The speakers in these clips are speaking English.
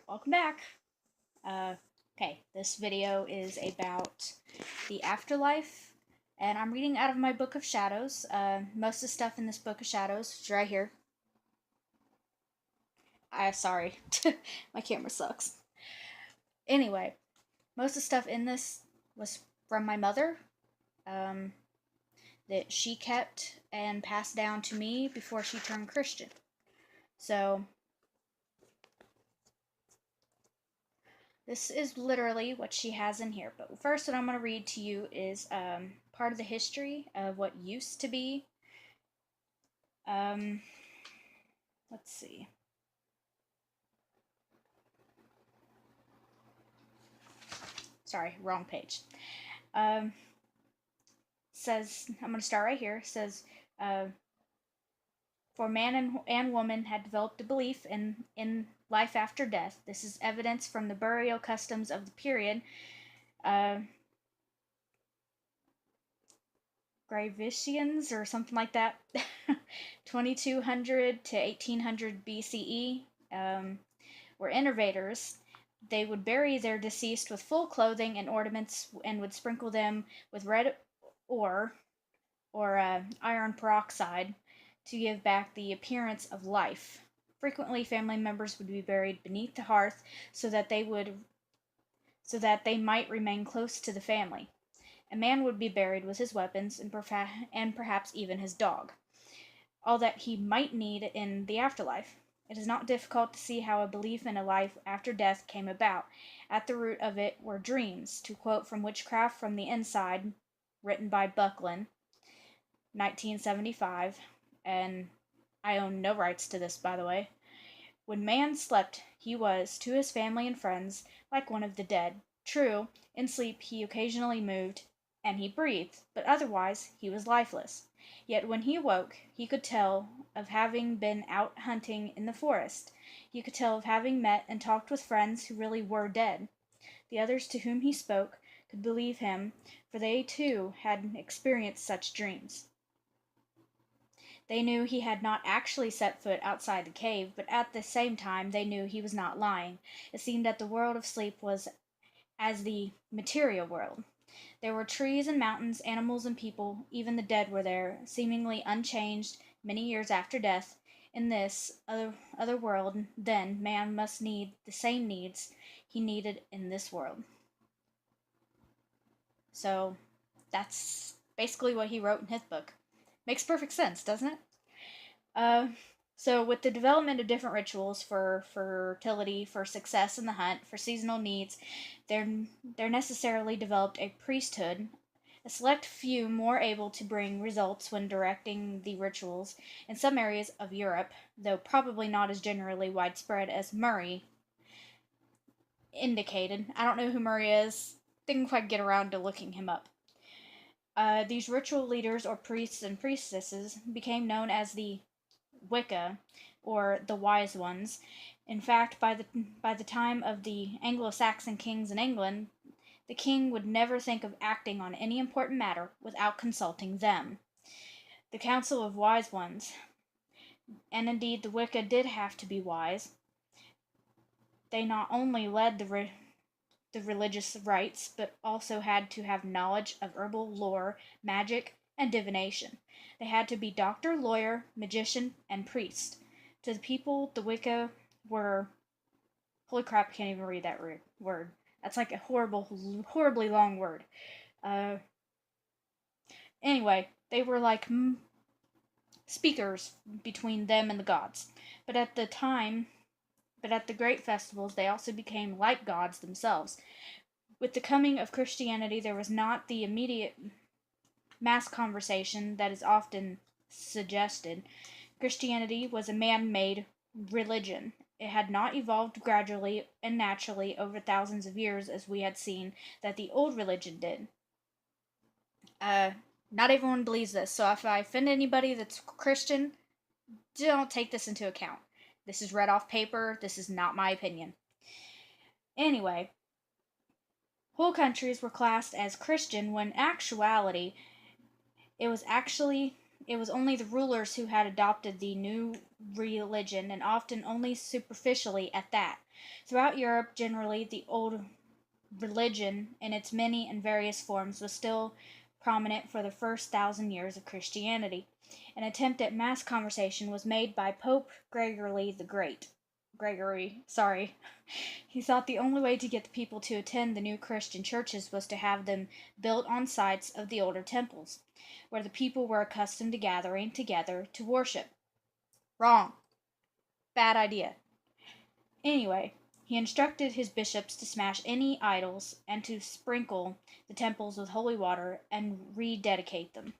Welcome back. Okay, this video is about the afterlife, and I'm reading out of my Book of Shadows. Most of the stuff in this Book of Shadows is right here. Sorry, my camera sucks. Anyway, most of the stuff in this was from my mother, that she kept and passed down to me before she turned Christian. So, this is literally what she has in here. But first, what I'm going to read to you is part of the history of what used to be. Let's see. Sorry, wrong page. Says, I'm going to start right here. It says, for man and woman had developed a belief in life after death. This is evidence from the burial customs of the period. Gravicians or something like that, 2200 to 1800 BCE, were innovators. They would bury their deceased with full clothing and ornaments and would sprinkle them with red ore or iron peroxide to give back the appearance of life. Frequently, family members would be buried beneath the hearth so that they might remain close to the family. A man would be buried with his weapons and perhaps even his dog, all that he might need in the afterlife. It is not difficult to see how a belief in a life after death came about. At the root of it were dreams. To quote from Witchcraft from the Inside, written by Buckland, 1975, and I own no rights to this, by the way. When man slept, he was, to his family and friends, like one of the dead. True, in sleep he occasionally moved, and he breathed, but otherwise he was lifeless. Yet when he awoke, he could tell of having been out hunting in the forest. He could tell of having met and talked with friends who really were dead. The others to whom he spoke could believe him, for they too had experienced such dreams. They knew he had not actually set foot outside the cave, but at the same time they knew he was not lying. It seemed that the world of sleep was as the material world. There were trees and mountains, animals and people, even the dead were there, seemingly unchanged many years after death. In this other world, then, man must need the same needs he needed in this world. So, that's basically what he wrote in his book. Makes perfect sense, doesn't it? So with the development of different rituals for fertility, for success in the hunt, for seasonal needs, there necessarily developed a priesthood, a select few more able to bring results when directing the rituals. In some areas of Europe, though probably not as generally widespread as Murray indicated. I don't know who Murray is. Didn't quite get around to looking him up. These ritual leaders or priests and priestesses became known as the Wicca, or the Wise Ones. In fact, by the time of the Anglo-Saxon kings in England, the king would never think of acting on any important matter without consulting them. The Council of Wise Ones, and indeed the Wicca did have to be wise. They not only led the religious rites, but also had to have knowledge of herbal lore, magic, and divination. They had to be doctor, lawyer, magician, and priest. To the people, the Wicca were... Holy crap, I can't even read that word. That's like a horribly long word. Anyway, they were like speakers between them and the gods. But at the great festivals, they also became like gods themselves. With the coming of Christianity, there was not the immediate mass conversation that is often suggested. Christianity was a man-made religion. It had not evolved gradually and naturally over thousands of years as we had seen that the old religion did. Not everyone believes this, so if I offend anybody that's Christian, don't take this into account. This is read off paper. This is not my opinion. Anyway, whole countries were classed as Christian when in actuality it was only the rulers who had adopted the new religion, and often only superficially at that. Throughout Europe, generally, the old religion, in its many and various forms, was still prominent for the first 1,000 years of Christianity. An attempt at mass conversion was made by Pope Gregory the Great. Gregory, sorry. He thought the only way to get the people to attend the new Christian churches was to have them built on sites of the older temples, where the people were accustomed to gathering together to worship. Wrong. Bad idea. Anyway, he instructed his bishops to smash any idols and to sprinkle the temples with holy water and rededicate them.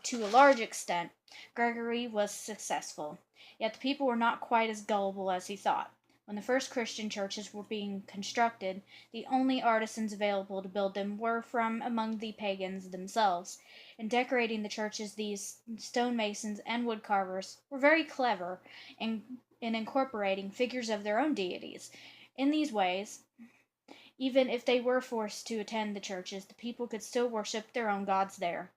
To a large extent, Gregory was successful, yet the people were not quite as gullible as he thought. When the first Christian churches were being constructed, the only artisans available to build them were from among the pagans themselves. In decorating the churches, these stonemasons and woodcarvers were very clever in incorporating figures of their own deities. In these ways, even if they were forced to attend the churches, the people could still worship their own gods there.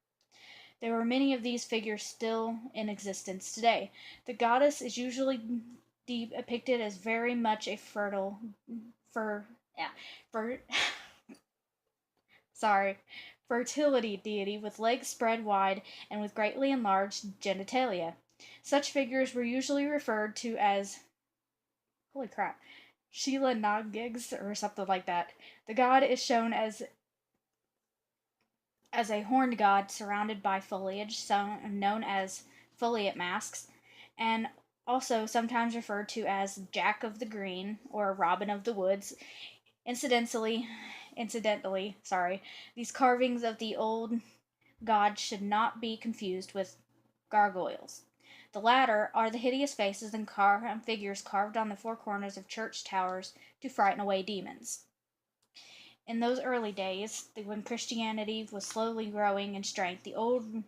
There are many of these figures still in existence today. The goddess is usually depicted as very much a for fertility deity with legs spread wide and with greatly enlarged genitalia. Such figures were usually referred to as, holy crap, Sheila Nagigs or something like that. The god is shown as a horned god surrounded by foliage, known as foliate masks, and also sometimes referred to as Jack of the Green or Robin of the Woods. Incidentally, these carvings of the old god should not be confused with gargoyles. The latter are the hideous faces and figures carved on the four corners of church towers to frighten away demons. In those early days, when Christianity was slowly growing in strength, the old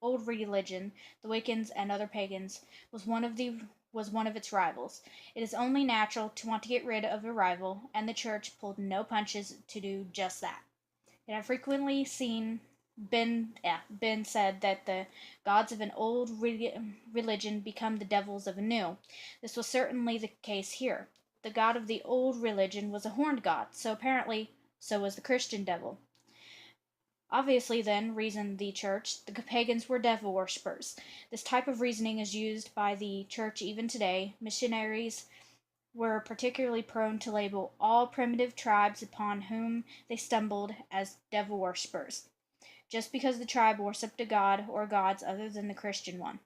religion, the Wiccans and other pagans, was one of its rivals. It is only natural to want to get rid of a rival, and the church pulled no punches to do just that. It has frequently been said that the gods of an old religion become the devils of a new. This was certainly the case here. The god of the old religion was a horned god, so apparently so was the Christian devil. Obviously, then, reasoned the church, the pagans were devil worshippers. This type of reasoning is used by the church even today. Missionaries were particularly prone to label all primitive tribes upon whom they stumbled as devil worshippers, just because the tribe worshipped a god or gods other than the Christian one.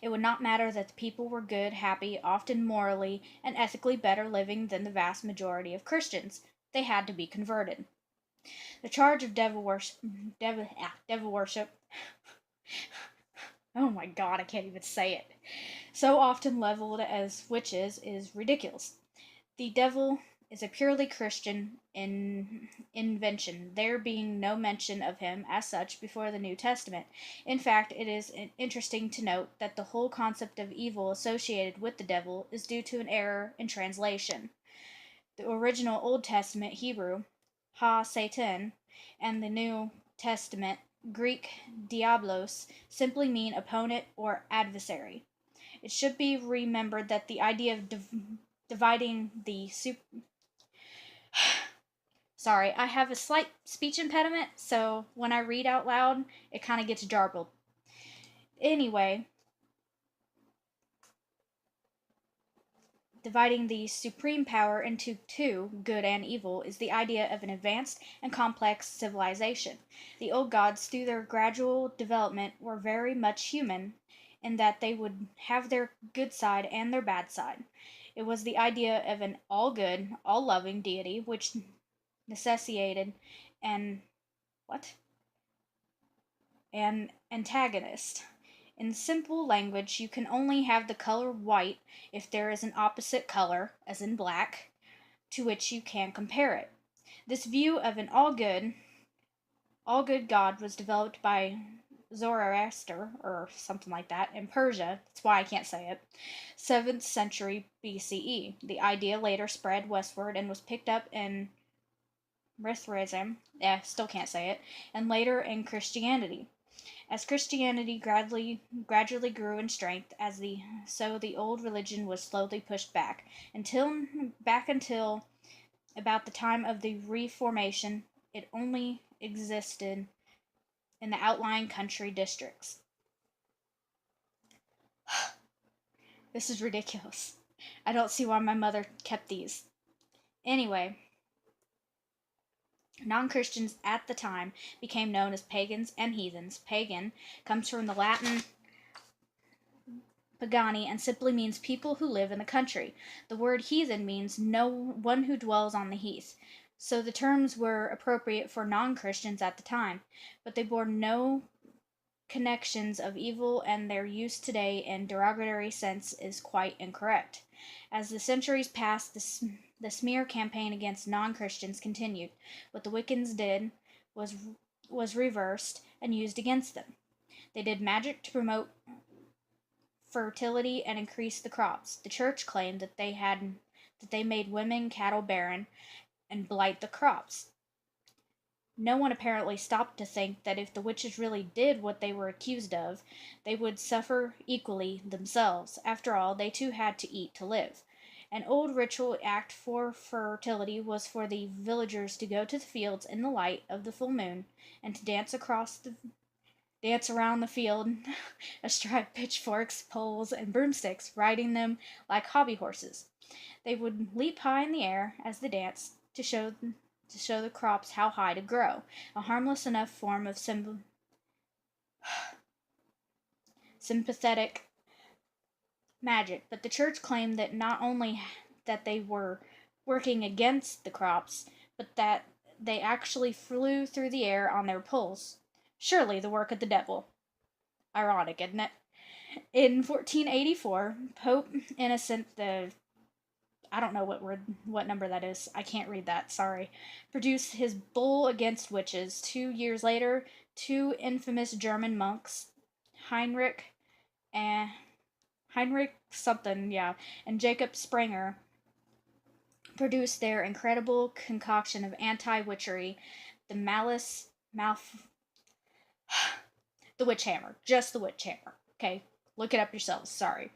It would not matter that the people were good, happy, often morally and ethically better living than the vast majority of Christians. They had to be converted. The charge of devil worship. Oh my god, I can't even say it. So often leveled as witches is ridiculous. The devil is a purely Christian invention, there being no mention of him as such before the New Testament. In fact, it is interesting to note that the whole concept of evil associated with the devil is due to an error in translation. The original Old Testament Hebrew, ha Satan, and the New Testament Greek diablos simply mean opponent or adversary. It should be remembered that the idea of dividing the Sorry, I have a slight speech impediment, so when I read out loud, it kind of gets jarbled. Anyway, dividing the supreme power into two, good and evil, is the idea of an advanced and complex civilization. The old gods, through their gradual development, were very much human in that they would have their good side and their bad side. It was the idea of an all good, all loving deity which necessitated an an antagonist. In simple language, you can only have the color white if there is an opposite color, as in black, to which you can compare it. This view of an all good God was developed by Zoroaster, or something like that, in Persia. That's why I can't say it. 7th century BCE. The idea later spread westward and was picked up in Mithraism, still can't say it, and later in Christianity. As Christianity gradually grew in strength, so the old religion was slowly pushed until about the time of the Reformation. It only existed in the outlying country districts. This is ridiculous. I don't see why my mother kept these. Anyway, non-Christians at the time became known as pagans and heathens. Pagan comes from the Latin pagani and simply means people who live in the country. The word heathen means no one who dwells on the heath. So the terms were appropriate for non-Christians at the time, but they bore no connections of evil, and their use today in derogatory sense is quite incorrect. As the centuries passed, the smear campaign against non-Christians continued. What the Wiccans did was was reversed and used against them. They did magic to promote fertility and increase the crops. The church claimed that they made women cattle barren and blight the crops. No one apparently stopped to think that if the witches really did what they were accused of, they would suffer equally themselves. After all, they too had to eat to live. An old ritual act for fertility was for the villagers to go to the fields in the light of the full moon and to dance around the field astride pitchforks, poles, and broomsticks, riding them like hobby horses. They would leap high in the air as they danced to show the crops how high to grow, a harmless enough form of sympathetic magic. But the church claimed that not only that they were working against the crops, but that they actually flew through the air on their poles. Surely the work of the devil. Ironic, isn't it? In 1484, Pope Innocent the I don't know what number that is. I can't read that. Sorry. Produced his bull against witches. 2 years later, two infamous German monks, Heinrich and Heinrich something, yeah, and Jacob Sprenger, produced their incredible concoction of anti-witchery, the Malice Malf the Witch Hammer. Just the Witch Hammer. Okay? Look it up yourselves. Sorry.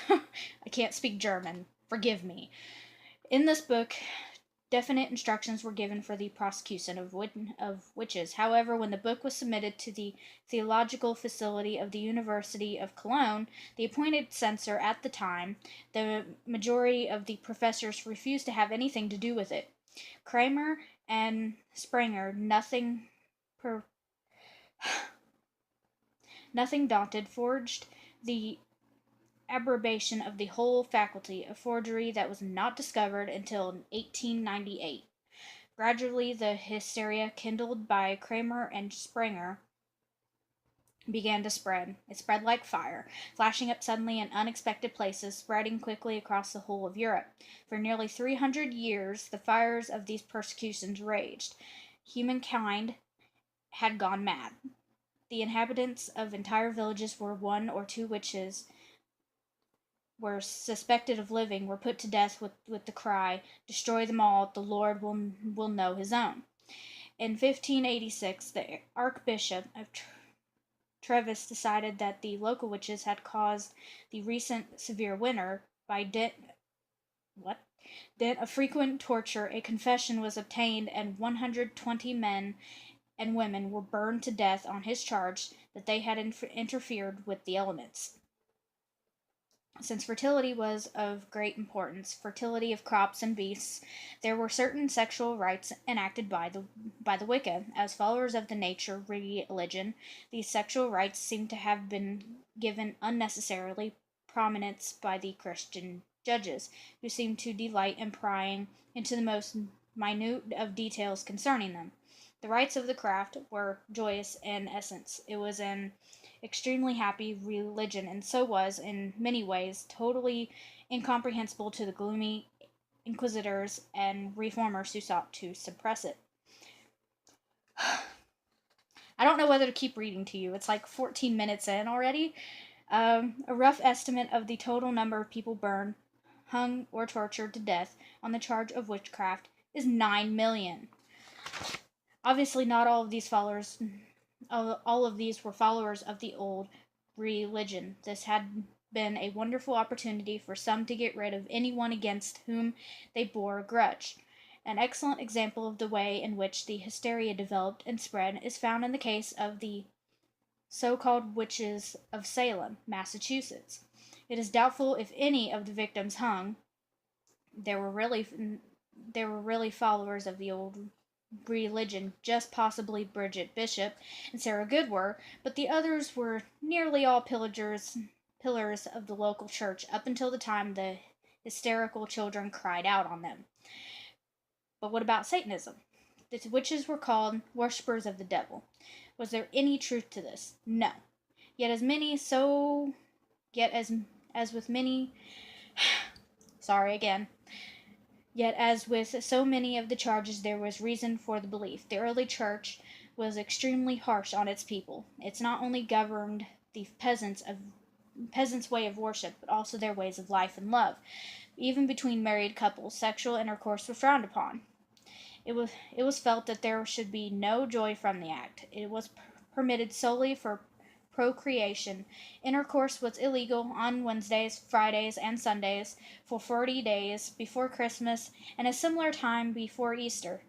I can't speak German. Forgive me. In this book, definite instructions were given for the prosecution of witches. However, when the book was submitted to the theological facility of the University of Cologne, the appointed censor at the time, the majority of the professors refused to have anything to do with it. Kramer and Sprenger, nothing daunted, forged the abrogation of the whole faculty, a forgery that was not discovered until 1898. Gradually, the hysteria kindled by Kramer and Sprenger began to spread. It spread like fire, flashing up suddenly in unexpected places, spreading quickly across the whole of Europe. For nearly 300 years, the fires of these persecutions raged. Humankind had gone mad. The inhabitants of entire villages where one or two witches were suspected of living were put to death with the cry, "Destroy them all, the Lord will know his own." In 1586, the Archbishop of Treves decided that the local witches had caused the recent severe winter by dint of frequent torture. A confession was obtained, and 120 men and women were burned to death on his charge that they had interfered with the elements. Since fertility was of great importance, fertility of crops and beasts, there were certain sexual rites enacted by the Wicca. As followers of the nature religion, these sexual rites seem to have been given unnecessarily prominence by the Christian judges, who seemed to delight in prying into the most minute of details concerning them. The rites of the craft were joyous in essence. It was an extremely happy religion, and so was, in many ways, totally incomprehensible to the gloomy inquisitors and reformers who sought to suppress it. I don't know whether to keep reading to you. It's like 14 minutes in already. A rough estimate of the total number of people burned, hung, or tortured to death on the charge of witchcraft is 9 million. Obviously, not all of these followers All of these were followers of the old religion. This had been a wonderful opportunity for some to get rid of anyone against whom they bore a grudge. An excellent example of the way in which the hysteria developed and spread is found in the case of the so-called witches of Salem, Massachusetts. It is doubtful if any of the victims hung there were really there were really followers of the old religion, just possibly Bridget Bishop and Sarah Good were, but the others were nearly all pillars of the local church up until the time the hysterical children cried out on them. But what about Satanism? The witches were called worshippers of the devil. Was there any truth to this? No. Yet as many so yet as with many sorry again. Yet, as with so many of the charges, there was reason for the belief. The early church was extremely harsh on its people. It's not only governed the peasants' way of worship, but also their ways of life and love. Even between married couples, sexual intercourse was frowned upon. It was felt that there should be no joy from the act. It was permitted solely for procreation. Intercourse was illegal on Wednesdays, Fridays, and Sundays for 40 days before Christmas and a similar time before Easter,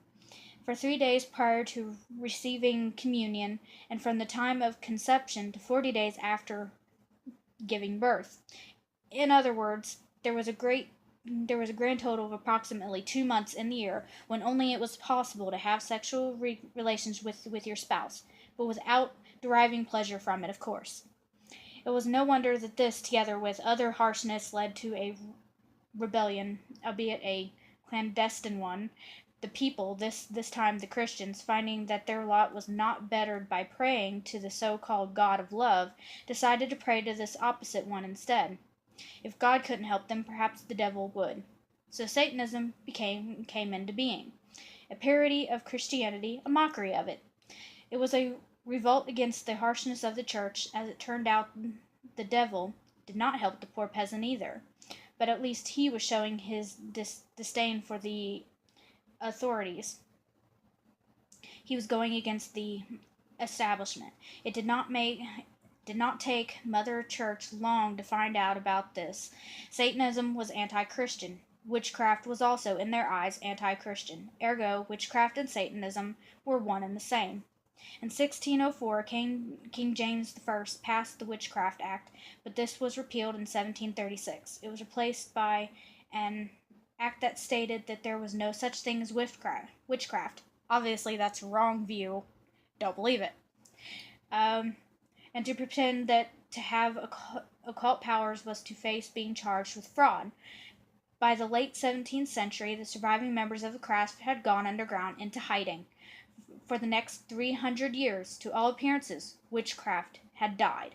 for 3 days prior to receiving communion, and from the time of conception to 40 days after giving birth. In other words, there was a grand total of approximately 2 months in the year when only it was possible to have sexual relations with your spouse, but without deriving pleasure from it, of course. It was no wonder that this, together with other harshness, led to a rebellion, albeit a clandestine one. The people, this time the Christians, finding that their lot was not bettered by praying to the so-called God of love, decided to pray to this opposite one instead. If God couldn't help them, perhaps the devil would. So Satanism came into being. A parody of Christianity, a mockery of it. It was a revolt against the harshness of the church. As it turned out, the devil did not help the poor peasant either, but at least he was showing his disdain for the authorities. He was going against the establishment. It did not take Mother Church long to find out about this. Satanism was anti-Christian. Witchcraft was also, in their eyes, anti-Christian. Ergo, witchcraft and Satanism were one and the same. In 1604, King James I passed the Witchcraft Act, but this was repealed in 1736. It was replaced by an act that stated that there was no such thing as witchcraft. Obviously, that's a wrong view. Don't believe it. And to pretend that to have occult powers was to face being charged with fraud. By the late 17th century, the surviving members of the craft had gone underground into hiding. For the next 300 years, to all appearances, witchcraft had died.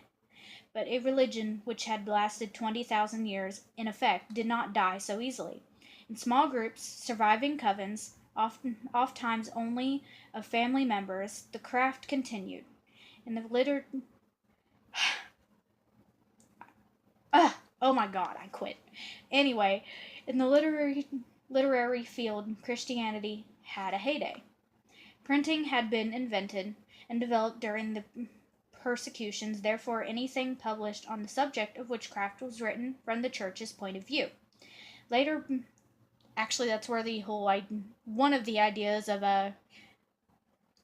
But a religion which had lasted 20,000 years, in effect, did not die so easily. In small groups, surviving covens, ofttimes only of family members, the craft continued. In the oh my god, I quit. Anyway, in the literary field, Christianity had a heyday. Printing had been invented and developed during the persecutions, therefore anything published on the subject of witchcraft was written from the church's point of view. Later, actually that's where the whole one of the ideas of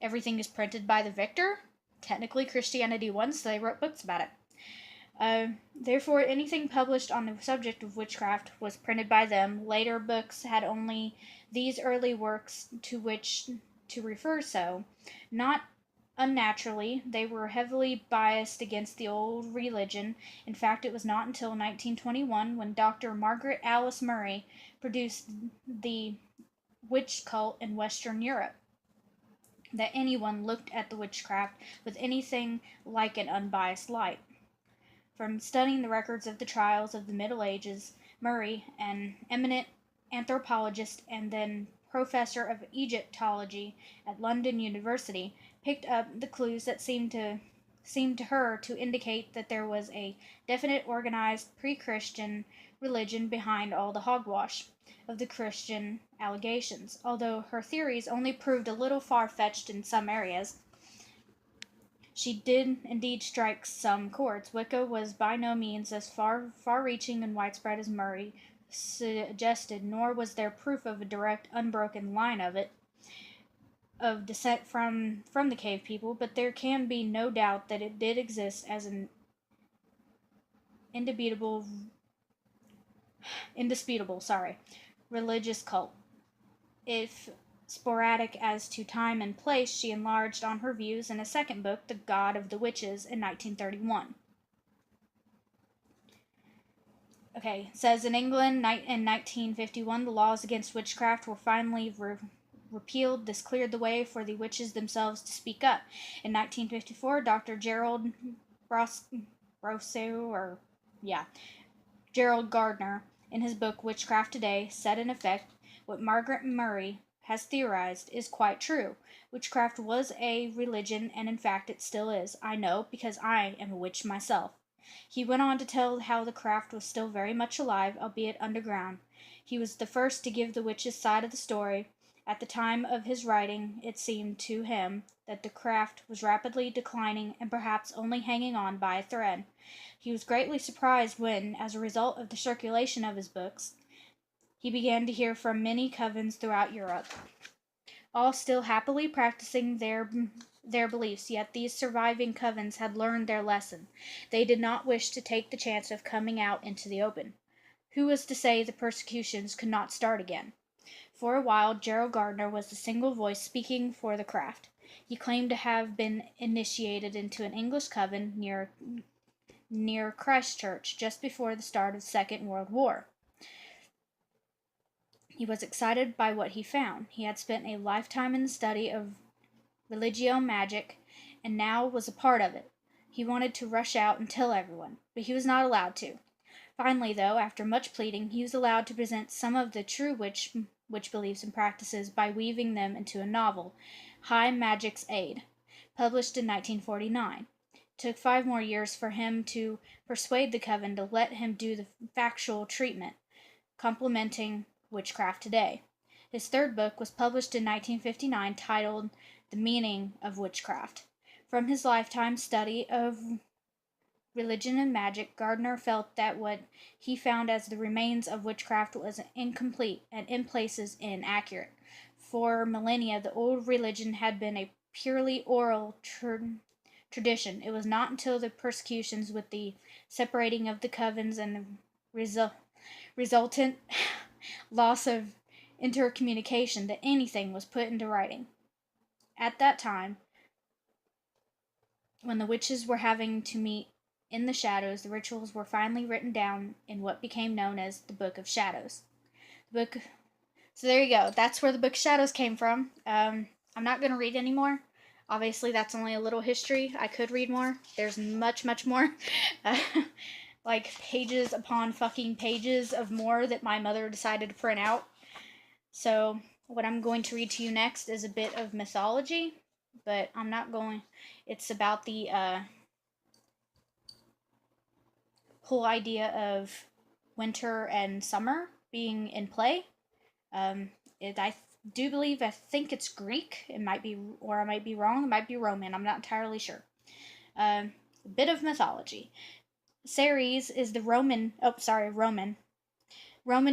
everything is printed by the victor. Technically Christianity won, so they wrote books about it. Therefore, anything published on the subject of witchcraft was printed by them. Later books had only these early works to which to refer, so, not unnaturally, they were heavily biased against the old religion. In fact, it was not until 1921, when Dr. Margaret Alice Murray produced the witch cult in Western Europe, that anyone looked at the witchcraft with anything like an unbiased light. From studying the records of the trials of the Middle Ages, Murray, an eminent anthropologist and then professor of Egyptology at London University, picked up the clues that seemed to her to indicate that there was a definite organized pre-Christian religion behind all the hogwash of the Christian allegations, although her theories only proved a little far-fetched in some areas. She did indeed strike some chords. Wicca was by no means as far-reaching and widespread as Murray suggested, nor was there proof of a direct, unbroken line of descent from the cave people, but there can be no doubt that it did exist as an indisputable, indisputable religious cult. If sporadic as to time and place, she enlarged on her views in a second book, The God of the Witches, in 1931. Okay, it says in England in 1951, the laws against witchcraft were finally repealed. This cleared the way for the witches themselves to speak up. In 1954, Dr. Gerald Gerald Gardner, in his book Witchcraft Today, said in effect, what Margaret Murray has theorized is quite true. Witchcraft was a religion, and in fact it still is. I know, because I am a witch myself. He went on to tell how the craft was still very much alive, albeit underground. He was the first to give the witch's side of the story. At the time of his writing, it seemed to him that the craft was rapidly declining and perhaps only hanging on by a thread. He was greatly surprised when, as a result of the circulation of his books, he began to hear from many covens throughout Europe, all still happily practicing their beliefs, yet these surviving covens had learned their lesson. They did not wish to take the chance of coming out into the open. Who was to say the persecutions could not start again? For a while, Gerald Gardner was the single voice speaking for the craft. He claimed to have been initiated into an English coven near Christchurch just before the start of the Second World War. He was excited by what he found. He had spent a lifetime in the study of religio magic and now was a part of it. He wanted to rush out and tell everyone, but he was not allowed to. Finally, though, after much pleading, he was allowed to present some of the true witch beliefs and practices by weaving them into a novel, High Magic's Aid, published in 1949. It took 5 more years for him to persuade the coven to let him do the factual treatment, complementing Witchcraft Today. His third book was published in 1959, titled The Meaning of Witchcraft. From his lifetime study of religion and magic, Gardner felt that what he found as the remains of witchcraft was incomplete and in places inaccurate. For millennia, the old religion had been a purely oral tradition. It was not until the persecutions with the separating of the covens and the resultant loss of intercommunication that anything was put into writing. At that time, when the witches were having to meet in the shadows, the rituals were finally written down in what became known as the Book of Shadows. So there you go. That's where the Book of Shadows came from. I'm not going to read anymore. Obviously, that's only a little history. I could read more. There's much, much more. Like pages upon fucking pages of more that my mother decided to print out. So what I'm going to read to you next is a bit of mythology, but I'm not going. It's about the whole idea of winter and summer being in play. I do believe, I think it's Greek. It might be, or I might be wrong. It might be Roman. I'm not entirely sure. A bit of mythology. Ceres is the Roman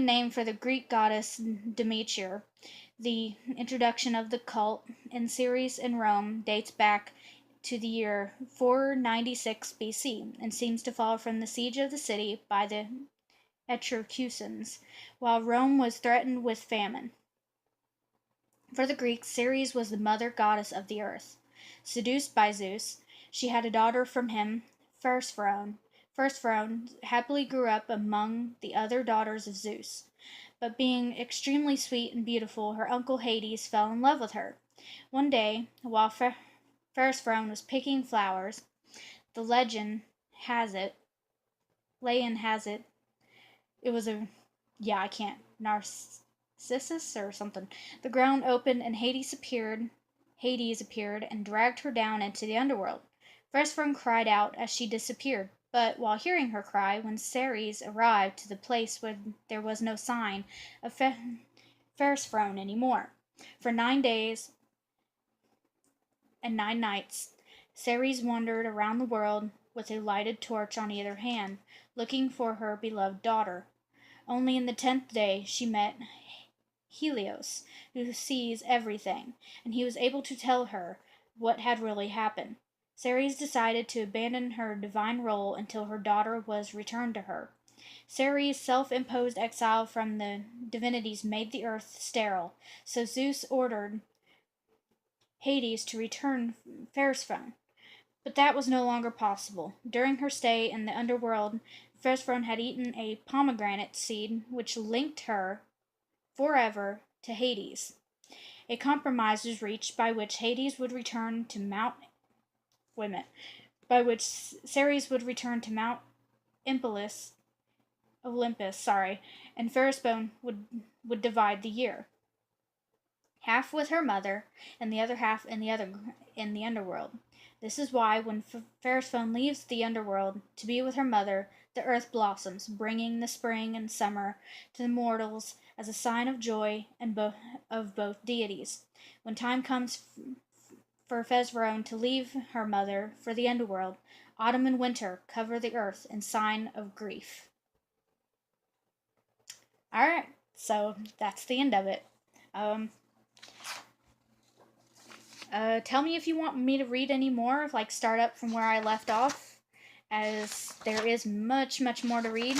name for the Greek goddess Demeter. The introduction of the cult in Ceres in Rome dates back to the year 496 BC and seems to fall from the siege of the city by the Etruscans, while Rome was threatened with famine. For the Greeks, Ceres was the mother goddess of the earth. Seduced by Zeus, she had a daughter from him, Firstborn. Firstborn happily grew up among the other daughters of Zeus. But being extremely sweet and beautiful, her uncle Hades fell in love with her. One day, while Firstborn was picking flowers, the legend has it, it was I can't, Narcissus or something. The ground opened and Hades appeared and dragged her down into the underworld. Firstborn cried out as she disappeared. But while hearing her cry, when Ceres arrived to the place where there was no sign of Firstborn any more, for 9 days and 9 nights, Ceres wandered around the world with a lighted torch on either hand, looking for her beloved daughter. Only in the 10th day she met Helios, who sees everything, and he was able to tell her what had really happened. Ceres decided to abandon her divine role until her daughter was returned to her. Ceres' self-imposed exile from the divinities made the earth sterile, so Zeus ordered Hades to return Persephone. But that was no longer possible. During her stay in the underworld, Persephone had eaten a pomegranate seed which linked her forever to Hades. A compromise was reached by which Hades would return to Mount by which Ceres would return to Mount Olympus, and Persephone would divide the year, half with her mother and the other half in the underworld. This is why when Persephone leaves the underworld to be with her mother, the earth blossoms, bringing the spring and summer to the mortals as a sign of joy and of both deities. When time comes for Persephone to leave her mother for the underworld, autumn and winter cover the earth in sign of grief. Alright, so that's the end of it. Tell me if you want me to read any more, like start up from where I left off, as there is much, much more to read,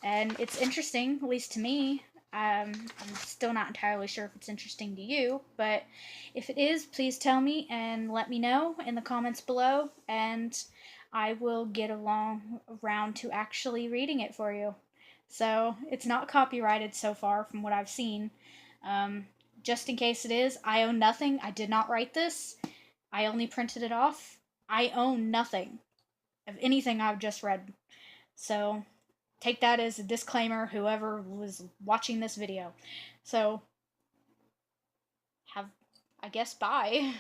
and it's interesting, at least to me. I'm still not entirely sure if it's interesting to you, but if it is, please tell me and let me know in the comments below, and I will get around to actually reading it for you. So, it's not copyrighted so far from what I've seen. Just in case it is, I own nothing. I did not write this. I only printed it off. I own nothing of anything I've just read. So, take that as a disclaimer, whoever was watching this video. So, I guess, bye.